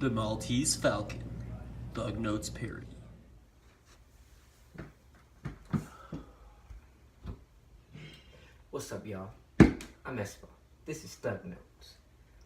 The Maltese Falcon, Thug Notes Parody. What's up, y'all? I'm Espo. This is Thug Notes.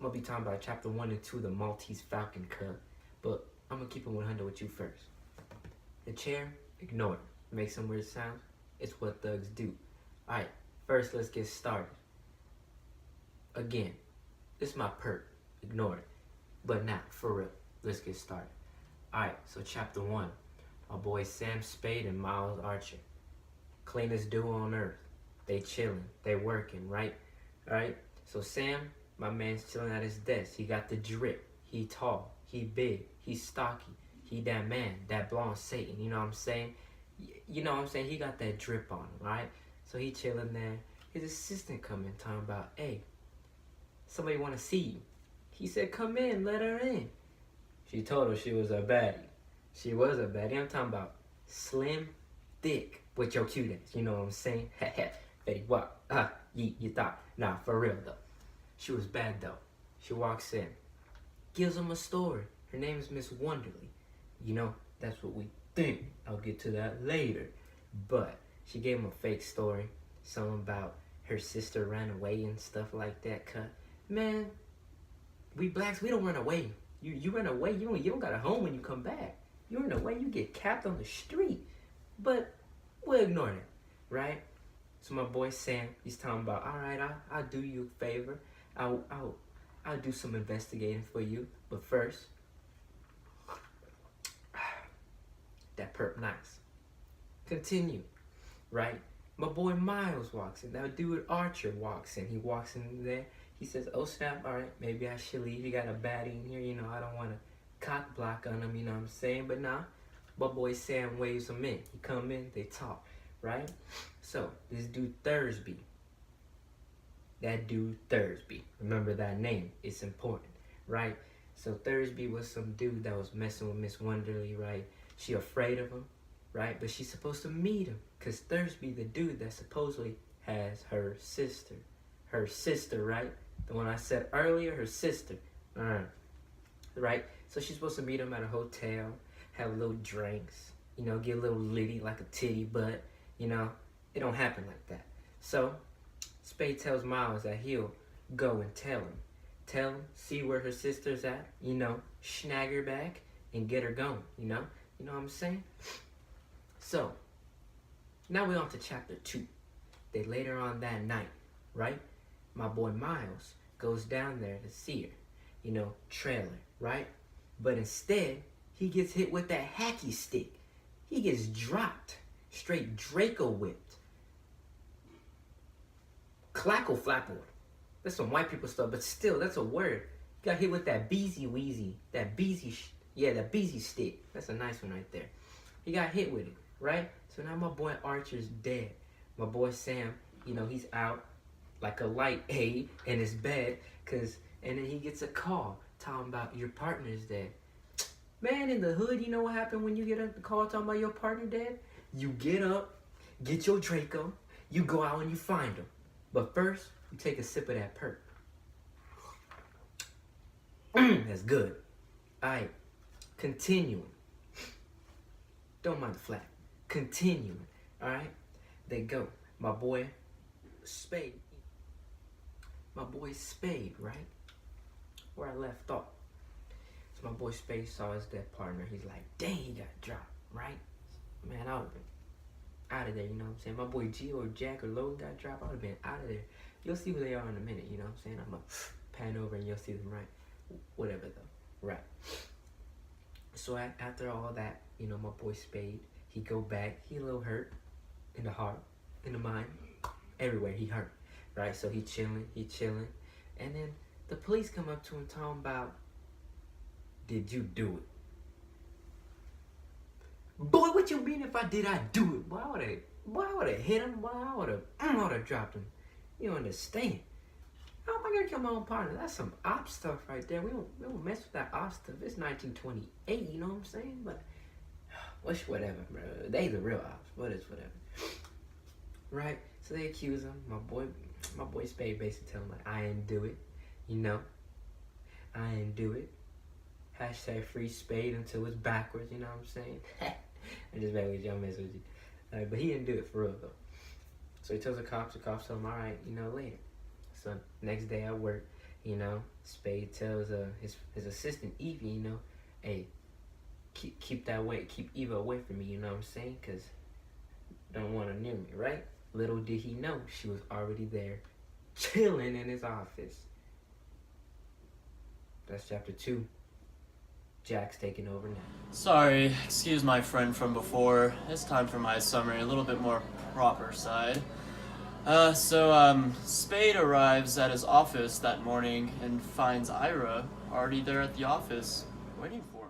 I'm gonna be talking about chapter 1 and 2 of the Maltese Falcon Cub, but I'm gonna keep it 100 with you first. The chair, ignore it. Make some weird sounds. It's what thugs do. Alright, first let's get started. Again, this is my perp. Ignore it. But now, for real, let's get started. Alright, so chapter 1. My boys Sam Spade and Miles Archer. Cleanest duo on earth. They chilling, they working, right? Alright, so Sam, my man's chilling at his desk. He got the drip. He tall, he big, he stocky. He that man, that blonde Satan, you know what I'm saying? You know what I'm saying? He got that drip on him, right? So he chilling there. His assistant come in talking about, hey, somebody want to see you. He said, come in, let her in. She told her she was a baddie. She was a baddie. I'm talking about slim, thick, with your cute ass. You know what I'm saying? Hey, what? You thought? Nah, for real though. She was bad though. She walks in, gives him a story. Her name is Miss Wonderly. You know, that's what we think. I'll get to that later. But she gave him a fake story. Something about her sister ran away and stuff like that. Man, we blacks, we don't run away. You run away, you don't got a home when you come back. You run away, you get capped on the street. But we'll ignore that, right? So my boy Sam, he's talking about, all right, I'll do you a favor. I'll do some investigating for you. But first, that perp nice. Continue, right? My boy Miles walks in. That dude Archer walks in. He walks in there. He says, oh snap, all right, maybe I should leave. You got a baddie in here, you know, I don't want to cock block on him, you know what I'm saying? But nah, my boy Sam waves him in. He come in, they talk, right? So, this dude Thursby. That dude Thursby. Remember that name, it's important, right? So Thursby was some dude that was messing with Miss Wonderly, right? She afraid of him, right? But she's supposed to meet him, because Thursby, the dude that supposedly has her sister. Her sister, right? The one I said earlier, her sister. Right? So she's supposed to meet him at a hotel, have little drinks, you know, get a little litty like a titty, but, you know, it don't happen like that. So, Spade tells Miles that he'll go and tell him, see where her sister's at, you know, snag her back and get her going, you know what I'm saying? So, now we're on to chapter 2. They later on that night, right? My boy Miles goes down there to see her, you know, trailer, right? But instead, he gets hit with that hacky stick. He gets dropped, straight Draco whipped. Clackle flapple. That's some white people stuff, but still, that's a word. He got hit with that beezy weezy, that beezy stick. That's a nice one right there. He got hit with it, right? So now my boy Archer's dead. My boy Sam, you know, he's out like a light aid in his bed, and then he gets a call talking about your partner's dead. Man, in the hood, you know what happened when you get a call talking about your partner dead? You get up, get your Draco, you go out and you find him. But first, you take a sip of that perk. That's good. Alright, continuing. Don't mind the flat. Continuing, alright? They go. My boy Spade. My boy Spade, right? Where I left off. So my boy Spade saw his dead partner. He's like, dang, he got dropped, right? Man, I would have been out of there, you know what I'm saying? My boy G or Jack or Logan got dropped. I would have been out of there. You'll see who they are in a minute, you know what I'm saying? I'm going to pan over and you'll see them, right? Whatever, though. Right. So after all that, you know, my boy Spade, he go back. He a little hurt in the heart, in the mind, everywhere he hurt. Right, so he chilling, and then the police come up to him talking about, did you do it? Boy, what you mean if I did, I do it? Boy, I would have hit him, boy, I would have dropped him. You don't understand. How am I gonna kill my own partner? That's some op stuff right there. We don't mess with that op stuff. It's 1928, you know what I'm saying? But, whatever, bro. They the real ops, but it's whatever. Right, so they accuse him, my boy Spade basically tell him like, I didn't do it, you know, I didn't do it. Hashtag free Spade until it's backwards, you know what I'm saying? I just mess with you, I'm messing with you. But he didn't do it for real though. So he tells the cops tell him, alright, later. So next day at work, Spade tells his assistant Evie, hey, keep Eva away from me, you know what I'm saying? Cause don't want her near me, right? Little did he know she was already there, chilling in his office. That's chapter 2. Jack's taking over now. Sorry, excuse my friend from before. It's time for my summary, a little bit more proper side. Spade arrives at his office that morning and finds Ira already there at the office, waiting for him.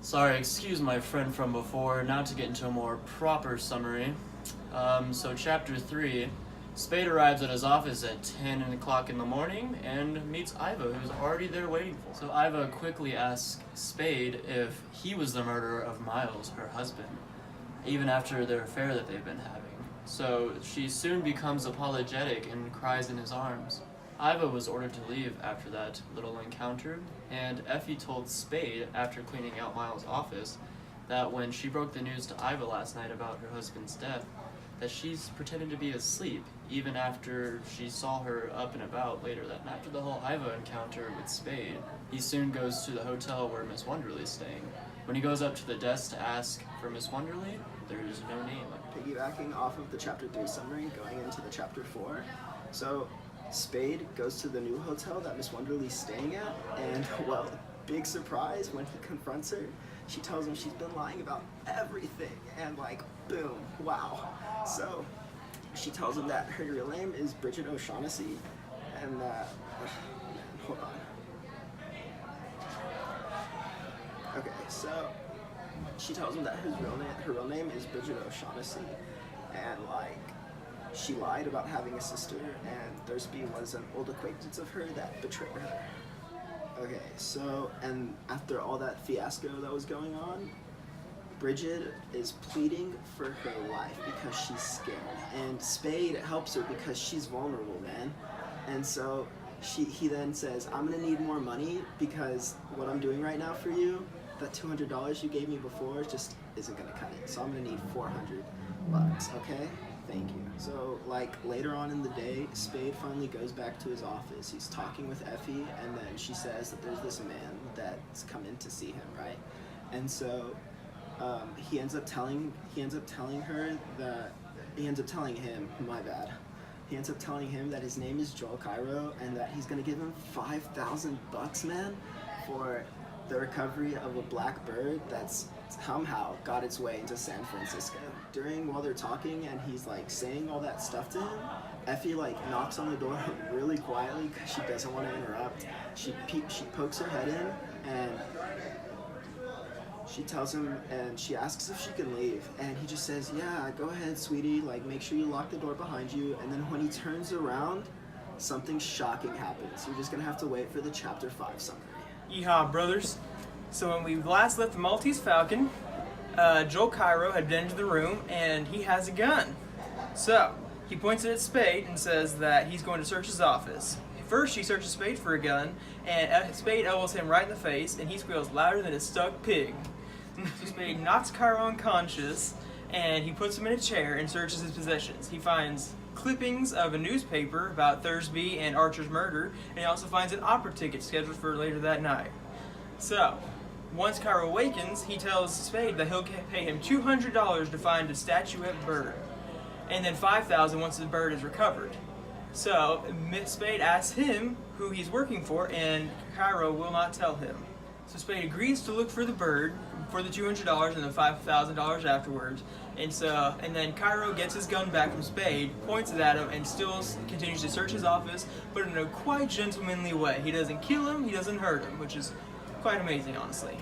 Sorry, excuse my friend from before. Now to get into a more proper summary. Chapter 3, Spade arrives at his office at 10 o'clock in the morning and meets Iva, who's already there waiting for him. So Iva quickly asks Spade if he was the murderer of Miles, her husband, even after their affair that they've been having. So she soon becomes apologetic and cries in his arms. Iva was ordered to leave after that little encounter, and Effie told Spade, after cleaning out Miles' office, that when she broke the news to Iva last night about her husband's death, that she's pretended to be asleep, even after she saw her up and about later that night. After the whole Iva encounter with Spade, he soon goes to the hotel where Miss Wonderly's staying. When he goes up to the desk to ask for Miss Wonderly, there's no name. Piggybacking off of the Chapter 3 summary, going into the Chapter 4, so Spade goes to the new hotel that Miss Wonderly's staying at, and, well, big surprise when he confronts her. She tells him she's been lying about everything, and boom, wow. So, she tells him that her real name is Bridget O'Shaughnessy, and that, hold on. Okay, so, she tells him that her real name is Bridget O'Shaughnessy, and she lied about having a sister, and Thursby was an old acquaintance of her that betrayed her. Okay, so, and after all that fiasco that was going on, Bridget is pleading for her life because she's scared, and Spade helps her because she's vulnerable, man. And so he then says, I'm gonna need more money because what I'm doing right now for you, that $200 you gave me before just isn't gonna cut it. So I'm gonna need $400, okay? Thank you. So, later on in the day, Spade finally goes back to his office. He's talking with Effie, and then she says that there's this man that's come in to see him, right? And so, he ends up telling him that his name is Joel Cairo, and that he's gonna give him $5,000, man, for the recovery of a black bird that's somehow got its way into San Francisco. while they're talking and he's like saying all that stuff to him, Effie like knocks on the door really quietly because she doesn't want to interrupt. She pokes her head in and she tells him, and she asks if she can leave, and he just says, yeah, go ahead, sweetie, like make sure you lock the door behind you. And then when he turns around, something shocking happens. You're just gonna have to wait for the chapter 5 summary. Yeehaw, brothers. So when we last left the Maltese Falcon, Joel Cairo had been into the room and he has a gun. So he points it at Spade and says that he's going to search his office. First, she searches Spade for a gun, and Spade elbows him right in the face, and he squeals louder than a stuck pig. So Spade knocks Cairo unconscious, and he puts him in a chair and searches his possessions. He finds clippings of a newspaper about Thursby and Archer's murder, and he also finds an opera ticket scheduled for later that night. So, once Cairo awakens, he tells Spade that he'll pay him $200 to find a statuette bird, and then $5,000 once the bird is recovered. So, Spade asks him who he's working for, and Cairo will not tell him. So Spade agrees to look for the bird for the $200 and the $5,000 afterwards. And then Cairo gets his gun back from Spade, points it at him, and still continues to search his office, but in a quite gentlemanly way. He doesn't kill him, he doesn't hurt him, which is quite amazing, honestly.